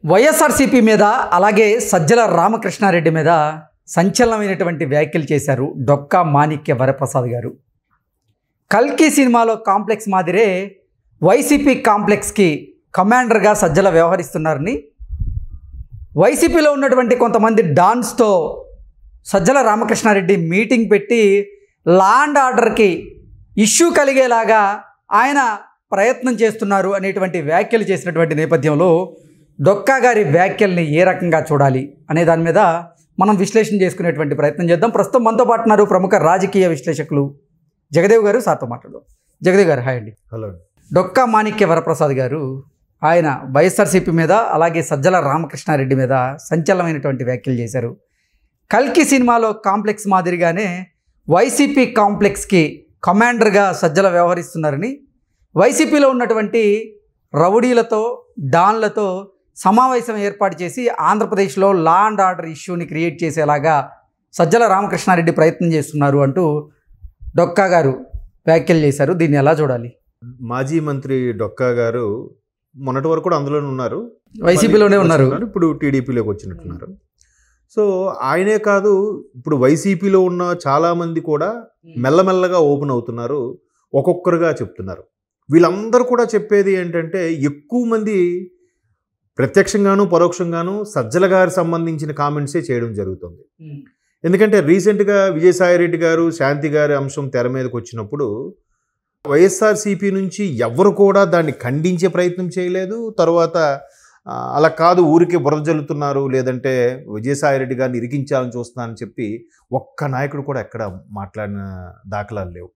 వైఎస్ఆర్సీపీ మీద అలాగే సజ్జల రామకృష్ణారెడ్డి మీద సంచలనమైనటువంటి వ్యాఖ్యలు చేశారు డొక్కా మాణిక్య వరప్రసాద్ గారు. కల్కి సినిమాలో కాంప్లెక్స్ మాదిరే వైసీపీ కాంప్లెక్స్కి కమాండర్గా సజ్జల వ్యవహరిస్తున్నారని, వైసీపీలో ఉన్నటువంటి కొంతమంది డాన్స్తో సజ్జల రామకృష్ణారెడ్డి మీటింగ్ పెట్టి లా అండ్ ఆర్డర్కి ఇష్యూ కలిగేలాగా ఆయన ప్రయత్నం చేస్తున్నారు అనేటువంటి వ్యాఖ్యలు చేసినటువంటి నేపథ్యంలో డొక్కా గారి వ్యాఖ్యల్ని ఏ రకంగా చూడాలి అనే దాని మీద మనం విశ్లేషణ చేసుకునేటువంటి ప్రయత్నం చేద్దాం. ప్రస్తుతం మనతో పాటు ఉన్నారు ప్రముఖ రాజకీయ విశ్లేషకులు జగదేవ్ గారు. సార్తో మాట్లాడదాం. జగదేవ్ గారు, హాయ్ అండి. హలో. డొక్కా మాణిక్య వరప్రసాద్ గారు ఆయన వైఎస్ఆర్సీపీ మీద అలాగే సజ్జల రామకృష్ణారెడ్డి మీద సంచలనమైనటువంటి వ్యాఖ్యలు చేశారు. కల్కి సినిమాలో కాంప్లెక్స్ మాదిరిగానే వైసీపీ కాంప్లెక్స్కి కమాండర్గా సజ్జల వ్యవహరిస్తున్నారని, వైసీపీలో ఉన్నటువంటి రౌడీలతో డాన్లతో సమావేశం ఏర్పాటు చేసి ఆంధ్రప్రదేశ్లో లా అండ్ ఆర్డర్ ఇష్యూని క్రియేట్ చేసేలాగా సజ్జల రామకృష్ణారెడ్డి ప్రయత్నం చేస్తున్నారు అంటూ డొక్కా గారు వ్యాఖ్యలు చేశారు. దీన్ని ఎలా చూడాలి? మాజీ మంత్రి డొక్కా గారు మొన్నటి వరకు కూడా అందులోనే ఉన్నారు, వైసీపీలోనే ఉన్నారు, ఇప్పుడు టీడీపీలోకి వచ్చినట్టున్నారు. సో ఆయనే కాదు, ఇప్పుడు వైసీపీలో ఉన్న చాలామంది కూడా మెల్లమెల్లగా ఓపెన్ అవుతున్నారు, ఒక్కొక్కరుగా చెప్తున్నారు. వీళ్ళందరూ కూడా చెప్పేది ఏంటంటే, ఎక్కువ మంది ప్రత్యక్షంగాను పరోక్షంగాను సజ్జల గారి సంబంధించిన కామెంట్సే చేయడం జరుగుతుంది. ఎందుకంటే రీసెంట్గా విజయసాయిరెడ్డి గారు, శాంతి గారి అంశం తెర మీదకి వచ్చినప్పుడు వైఎస్ఆర్సీపీ నుంచి ఎవరు కూడా దాన్ని ఖండించే ప్రయత్నం చేయలేదు. తర్వాత అలా కాదు, ఊరికే బురద జల్లుతున్నారు, లేదంటే విజయసాయిరెడ్డి గారిని ఇరికించాలని చూస్తున్నారని చెప్పి ఒక్క నాయకుడు కూడా ఎక్కడ మాట్లాడిన దాఖలాలు లేవు.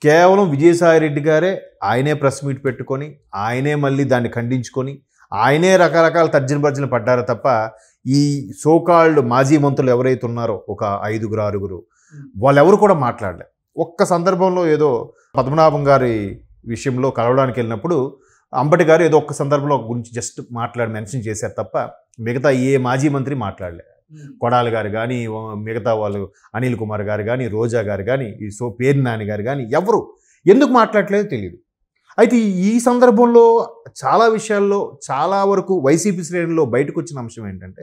కేవలం విజయసాయిరెడ్డి గారే ఆయనే ప్రెస్ మీట్ పెట్టుకొని ఆయనే మళ్ళీ దాన్ని ఖండించుకొని ఆయనే రకరకాల తర్జన భర్జనలు పడ్డారు తప్ప ఈ సోకాల్డ్ మాజీ మంత్రులు ఎవరైతే ఉన్నారో ఒక 5-6 వాళ్ళెవరు కూడా మాట్లాడలే. ఒక్క సందర్భంలో ఏదో పద్మనాభం గారి విషయంలో కలవడానికి వెళ్ళినప్పుడు అంబటి గారు ఏదో ఒక్క సందర్భంలో గురించి జస్ట్ మెన్షన్ చేశారు తప్ప మిగతా ఏ మాజీ మంత్రి మాట్లాడలే. కొడాలి గారు కానీ, మిగతా వాళ్ళు అనిల్ కుమార్ గారు కానీ, రోజా గారు కానీ, ఈ పేరు నాని గారు కానీ ఎవరు ఎందుకు మాట్లాడలేదో తెలియదు. అయితే ఈ సందర్భంలో చాలా విషయాల్లో చాలా వరకు వైసీపీ శ్రేణుల్లో బయటకు వచ్చిన అంశం ఏంటంటే,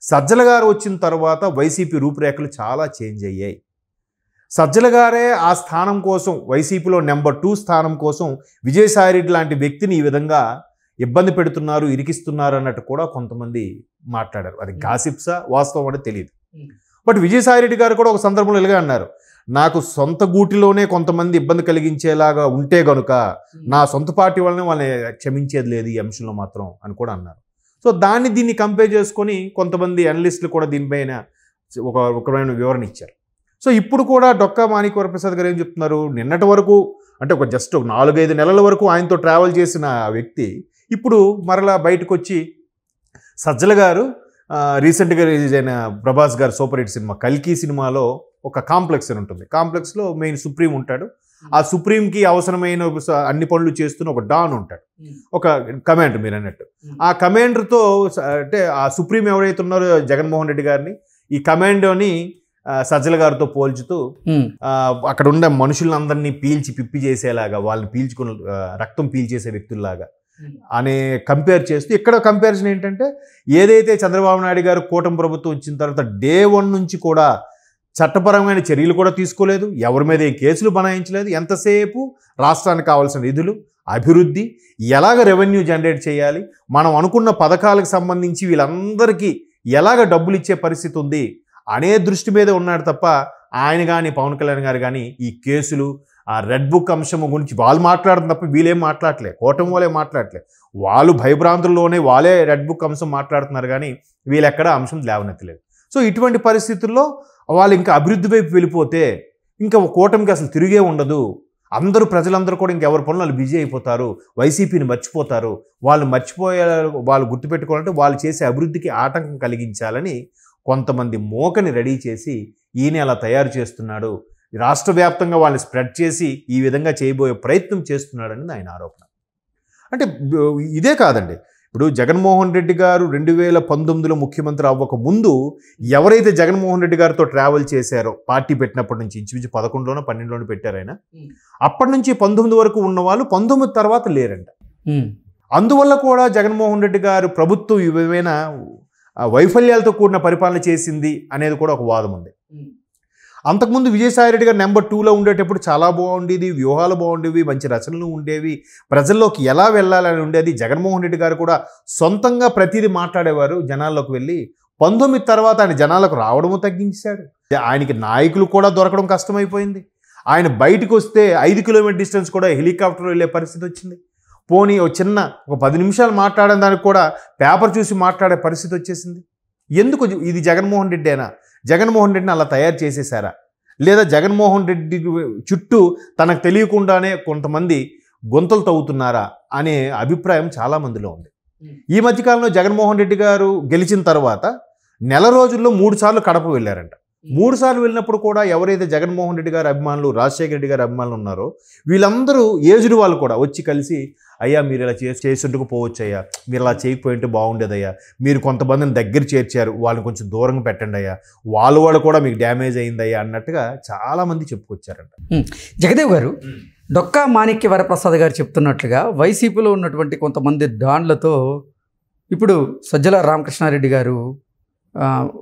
సజ్జల గారు వచ్చిన తర్వాత వైసీపీ రూపురేఖలు చాలా చేంజ్ అయ్యాయి. సజ్జల గారే ఆ స్థానం కోసం, వైసీపీలో నెంబర్ 2 స్థానం కోసం విజయసాయిరెడ్డి లాంటి వ్యక్తిని ఈ విధంగా ఇబ్బంది పెడుతున్నారు, ఇరికిస్తున్నారు అన్నట్టు కూడా కొంతమంది మాట్లాడారు. అది గాసిప్సా వాస్తవం అంటే తెలియదు. బట్ విజయసాయిరెడ్డి గారు కూడా ఒక సందర్భంలో ఇలాగే అన్నారు, నాకు సొంత గూటిలోనే కొంతమంది ఇబ్బంది కలిగించేలాగా ఉంటే గనుక నా సొంత పార్టీ వల్లనే వాళ్ళని క్షమించేది లేదు ఈ అంశంలో మాత్రం అని కూడా అన్నారు. సో దీన్ని కంపేర్ చేసుకొని కొంతమంది అనలిస్టులు కూడా దీనిపైన ఒక రకమైన వివరణ ఇచ్చారు. సో ఇప్పుడు కూడా డొక్కా మాణిక్య వరప్రసాద్ గారు ఏం చెప్తున్నారు, నిన్నటి వరకు అంటే ఒక జస్ట్ 4-5 నెలల వరకు ఆయనతో ట్రావెల్ చేసిన వ్యక్తి ఇప్పుడు మరలా బయటకు వచ్చి సజ్జల గారు రీసెంట్గా రిలీజ్ అయిన ప్రభాస్ గారు సూపర్ హిట్ సినిమా కల్కి సినిమాలో ఒక కాంప్లెక్స్ అని ఉంటుంది. కాంప్లెక్స్లో మెయిన్ సుప్రీం ఉంటాడు. ఆ సుప్రీంకి అవసరమైన అన్ని పనులు చేస్తున్న ఒక డాన్ ఉంటాడు, ఒక కమాండర్ మీరు అన్నట్టు. ఆ కమాండర్తో అంటే ఆ సుప్రీం ఎవరైతే ఉన్నారో జగన్మోహన్ రెడ్డి గారిని, ఈ కమాండోని సజ్జల గారితో పోల్చుతూ అక్కడ ఉన్న మనుషులందరినీ పీల్చి పిప్పి చేసేలాగా, వాళ్ళని పీల్చుకుని రక్తం పీల్చేసే వ్యక్తుల్లాగా అనే కంపేర్ చేస్తూ, ఇక్కడ కంపారిజన్ ఏంటంటే, ఏదైతే చంద్రబాబు నాయుడు గారు కూటమి ప్రభుత్వం వచ్చిన తర్వాత డే 1 నుంచి కూడా చట్టపరమైన చర్యలు కూడా తీసుకోలేదు, ఎవరి మీద ఏ కేసులు బనాయించలేదు. ఎంతసేపు రాష్ట్రానికి కావాల్సిన నిధులు, అభివృద్ధి, ఎలాగ రెవెన్యూ జనరేట్ చేయాలి, మనం అనుకున్న పథకాలకు సంబంధించి వీళ్ళందరికీ ఎలాగ డబ్బులు ఇచ్చే పరిస్థితి ఉంది అనే దృష్టి మీద ఉన్నాడు తప్ప ఆయన కానీ పవన్ కళ్యాణ్ గారు కానీ ఈ కేసులు, ఆ రెడ్ బుక్ అంశం గురించి వాళ్ళు మాట్లాడడం తప్ప వీళ్ళేం మాట్లాడలే, కూటమి వాళ్ళే మాట్లాడలే. వాళ్ళు భయభ్రాంతుల్లోనే వాళ్ళే రెడ్ బుక్ అంశం మాట్లాడుతున్నారు కానీ వీళ్ళెక్కడ అంశం లేవనెత్తలేదు. సో ఇటువంటి పరిస్థితుల్లో వాళ్ళు ఇంకా అభివృద్ధి వైపు వెళ్ళిపోతే ఇంకా కూటమికి అసలు తిరిగే ఉండదు. అందరూ ప్రజలందరూ కూడా ఇంకెవరి పనులు వాళ్ళు బిజీ అయిపోతారు, వైసీపీని మర్చిపోతారు. వాళ్ళు గుర్తుపెట్టుకోవాలంటే వాళ్ళు చేసే అభివృద్ధికి ఆటంకం కలిగించాలని కొంతమంది మోకని రెడీ చేసి ఈయన అలా తయారు చేస్తున్నాడు, రాష్ట్ర వ్యాప్తంగా వాళ్ళని స్ప్రెడ్ చేసి ఈ విధంగా చేయబోయే ప్రయత్నం చేస్తున్నాడని ఆయన ఆరోపణ. అంటే ఇదే కాదండి, ఇప్పుడు జగన్మోహన్ రెడ్డి గారు 2019లో ముఖ్యమంత్రి అవ్వక ముందు ఎవరైతే జగన్మోహన్ రెడ్డి గారితో ట్రావెల్ చేశారో పార్టీ పెట్టినప్పటి నుంచి, ఇంచుమించు 11లోనో 12లోనో పెట్టారు ఆయన, అప్పటి నుంచి 19 వరకు ఉన్న వాళ్ళు 19 తర్వాత లేరంట. అందువల్ల కూడా జగన్మోహన్ రెడ్డి గారు ప్రభుత్వం ఏమైనా వైఫల్యాలతో కూడిన పరిపాలన చేసింది అనేది కూడా ఒక వాదం ఉంది. అంతకుముందు విజయసాయి రెడ్డి గారు నెంబర్ 2లో ఉండేటప్పుడు చాలా బాగుండేది, వ్యూహాలు బాగుండేవి, మంచి రచనలు ఉండేవి, ప్రజల్లోకి ఎలా వెళ్ళాలని ఉండేది. జగన్మోహన్ రెడ్డి గారు కూడా సొంతంగా ప్రతిదీ మాట్లాడేవారు జనాల్లోకి వెళ్ళి. 19 తర్వాత ఆయన జనాలకు రావడము తగ్గించాడు. ఆయనకి నాయకులు కూడా దొరకడం కష్టమైపోయింది. ఆయన బయటకు వస్తే 5 కిలోమీటర్ డిస్టెన్స్ కూడా హెలికాప్టర్ వెళ్ళే పరిస్థితి వచ్చింది. పోనీ ఒక 10 నిమిషాలు మాట్లాడడం దానికి కూడా పేపర్ చూసి మాట్లాడే పరిస్థితి వచ్చేసింది. ఎందుకు? ఇది జగన్మోహన్ రెడ్డేనా? జగన్మోహన్ రెడ్డిని అలా తయారు చేసేసారా? లేదా జగన్మోహన్ రెడ్డి చుట్టూ తనకు తెలియకుండానే కొంతమంది గొంతులు తవ్వుతున్నారా అనే అభిప్రాయం చాలామందిలో ఉంది. ఈ మధ్యకాలంలో జగన్మోహన్ రెడ్డి గారు గెలిచిన తర్వాత నెల రోజుల్లో 3 సార్లు కడప వెళ్ళారంట. 3 సార్లు వెళ్ళినప్పుడు కూడా ఎవరైతే జగన్మోహన్ రెడ్డి గారి అభిమానులు, రాజశేఖర రెడ్డి గారి అభిమానులు ఉన్నారో వీళ్ళందరూ ఏజ్డ్ వాళ్ళు కూడా వచ్చి కలిసి, అయ్యా మీరు ఇలా చేస్తుంటూ పోవచ్చు అయ్యా, మీరు ఇలా చేయకపోయింటే బాగుండేదయ్యా, మీరు కొంతమందిని దగ్గర చేర్చారు, వాళ్ళని కొంచెం దూరంగా పెట్టండి అయ్యా, వాళ్ళు కూడా మీకు డ్యామేజ్ అయిందయ్యా అన్నట్టుగా చాలామంది చెప్పుకొచ్చారంట. జగదేవ్ గారు, డొక్కా మాణిక్య వరప్రసాద్ గారు చెప్తున్నట్లుగా వైసీపీలో ఉన్నటువంటి కొంతమంది డాన్లతో ఇప్పుడు సజ్జల రామకృష్ణారెడ్డి గారు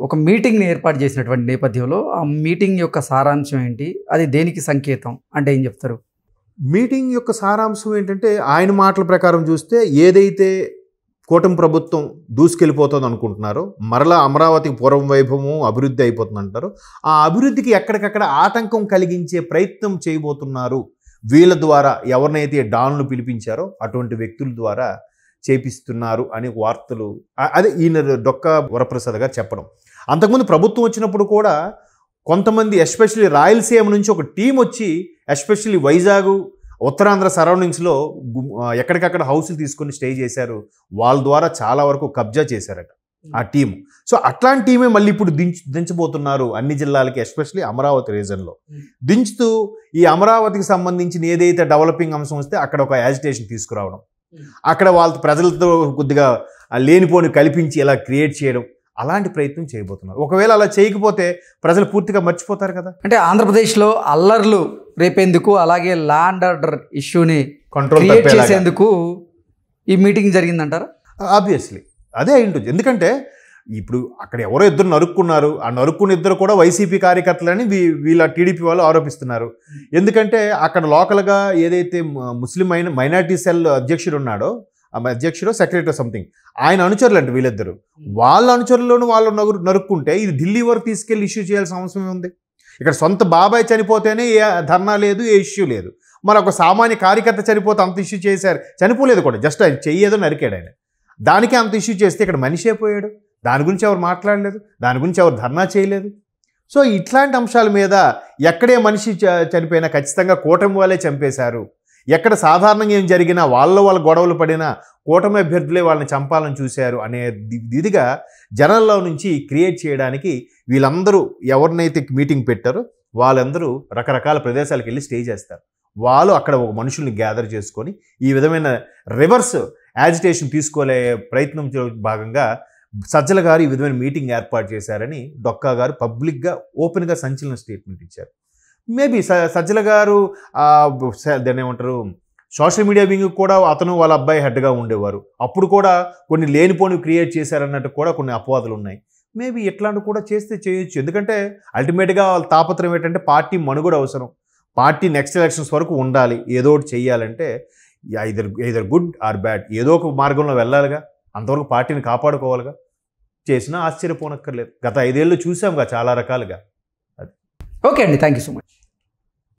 ఒక మీటింగ్ని ఏర్పాటు చేసినటువంటి నేపథ్యంలో ఆ మీటింగ్ యొక్క సారాంశం ఏంటి, అది దేనికి సంకేతం అంటే ఏం చెప్తారు? మీటింగ్ యొక్క సారాంశం ఏంటంటే, ఆయన మాటల ప్రకారం చూస్తే ఏదైతే కూటమి ప్రభుత్వం దూసుకెళ్ళిపోతుంది అనుకుంటున్నారో, మరలా అమరావతికి పూర్వం వైభవము అభివృద్ధి అయిపోతుంది అంటారు, ఆ అభివృద్ధికి ఎక్కడికక్కడ ఆటంకం కలిగించే ప్రయత్నం చేయబోతున్నారు వీళ్ళ ద్వారా. ఎవరినైతే డాన్లు పిలిపించారో అటువంటి వ్యక్తుల ద్వారా చేపిస్తున్నారు అని వార్తలు, అదే ఈయన డొక్కా వరప్రసాద్ గారు చెప్పడం. అంతకుముందు ప్రభుత్వం వచ్చినప్పుడు కూడా కొంతమంది ఎస్పెషల్లీ రాయలసీమ నుంచి ఒక టీం వచ్చి ఎస్పెషల్లీ వైజాగ్, ఉత్తరాంధ్ర సరౌండింగ్స్లో ఎక్కడికక్కడ హౌస్లు తీసుకొని స్టే చేశారు. వాళ్ళ ద్వారా చాలా వరకు కబ్జా చేశారట ఆ టీం. సో అట్లాంటి టీమే మళ్ళీ ఇప్పుడు దించబోతున్నారు అన్ని జిల్లాలకి, ఎస్పెషల్లీ అమరావతి రీజన్లో దించుతూ ఈ అమరావతికి సంబంధించిన ఏదైతే డెవలపింగ్ అంశం వస్తే అక్కడ ఒక యాజిటేషన్ తీసుకురావడం, అక్కడ వాళ్ళ ప్రజలతో కొద్దిగా లేనిపోని కల్పించి ఇలా క్రియేట్ చేయడం, అలాంటి ప్రయత్నం చేయబోతున్నారు. ఒకవేళ అలా చేయకపోతే ప్రజలు పూర్తిగా మర్చిపోతారు కదా. అంటే ఆంధ్రప్రదేశ్లో అల్లర్లు రేపేందుకు, అలాగే లా అండ్ ఆర్డర్ ఇష్యూని కంట్రోల్ చేసేందుకు ఈ మీటింగ్ జరిగిందంటారా? ఆబ్వియస్లీ అదే అయి ఉంటుంది. ఎందుకంటే ఇప్పుడు అక్కడ ఎవరో ఇద్దరు నరుక్కున్నారు, ఆ నరుక్కున్న ఇద్దరు కూడా వైసీపీ కార్యకర్తలని వీళ్ళ టీడీపీ వాళ్ళు ఆరోపిస్తున్నారు. ఎందుకంటే అక్కడ లోకల్గా ఏదైతే ముస్లిం మైనారిటీ సెల్ అధ్యక్షుడు ఉన్నాడో, అధ్యక్షుడు సెక్రటరీ సంథింగ్, ఆయన అనుచరులు అంటే వీళ్ళిద్దరు, వాళ్ళ అనుచరుల్లోనూ వాళ్ళు నరుక్కుంటే ఇది ఢిల్లీ వరకు తీసుకెళ్లి ఇష్యూ చేయాల్సిన అవసరం ఉంది. ఇక్కడ సొంత బాబాయ్ చనిపోతేనే ఏ ధర్నా లేదు, ఏ ఇష్యూ లేదు. మరి ఒక సామాన్య కార్యకర్త చనిపోతే అంత ఇష్యూ చేశారు. చనిపోలేదు కూడా, జస్ట్ ఆయన చెయ్యేదో నరికాడు ఆయన. దానికే అంత ఇష్యూ చేస్తే ఇక్కడ మనిషి అయిపోయాడు. దాని గురించి ఎవరు మాట్లాడలేదు, దాని గురించి ఎవరు ధర్నా చేయలేదు. సో ఇట్లాంటి అంశాల మీద ఎక్కడే మనిషి చనిపోయినా ఖచ్చితంగా కూటమి వాళ్ళే చంపేశారు, ఎక్కడ సాధారణంగా ఏం జరిగినా వాళ్ళ గొడవలు పడినా కూటమి అభ్యర్థులే వాళ్ళని చంపాలని చూశారు అనే ఇదిగా జనాల్లో నుంచి క్రియేట్ చేయడానికి వీళ్ళందరూ ఎవరినైతే మీటింగ్ పెట్టారో వాళ్ళందరూ రకరకాల ప్రదేశాలకు వెళ్ళి స్టే చేస్తారు. వాళ్ళు అక్కడ ఒక మనుషుల్ని గ్యాదర్ చేసుకొని ఈ విధమైన రివర్స్ యాజిటేషన్ తీసుకోలే ప్రయత్నం భాగంగా సజ్జల గారు ఈ విధమైన మీటింగ్ ఏర్పాటు చేశారని డొక్కా గారు పబ్లిక్గా ఓపెన్గా సంచలన స్టేట్మెంట్ ఇచ్చారు. మేబీ సజ్జల గారు దాన్ని ఏమంటారు, సోషల్ మీడియా వింగ్ కూడా అతను వాళ్ళ అబ్బాయి హెడ్గా ఉండేవారు. అప్పుడు కూడా కొన్ని లేనిపోని క్రియేట్ చేశారన్నట్టు కూడా కొన్ని అపవాదులు ఉన్నాయి. మేబీ ఇట్లాంటివి కూడా చేయొచ్చు. ఎందుకంటే అల్టిమేట్గా వాళ్ళ తాపత్రయం ఏంటంటే పార్టీ మనుగడ అవసరం, పార్టీ నెక్స్ట్ ఎలక్షన్స్ వరకు ఉండాలి. ఏదో ఒకటి చెయ్యాలంటే ఐదర్ గుడ్ ఆర్ బ్యాడ్, ఏదో ఒక మార్గంలో వెళ్ళాలిగా, అంతవరకు పార్టీని కాపాడుకోవాలిగా. చేసినా ఆశ్చర్యపోనక్కర్లేదు. గత 5 ఏళ్ళు చూసాంగా చాలా రకాలుగా. ఓకే అండి, థ్యాంక్ యూ సో మచ్.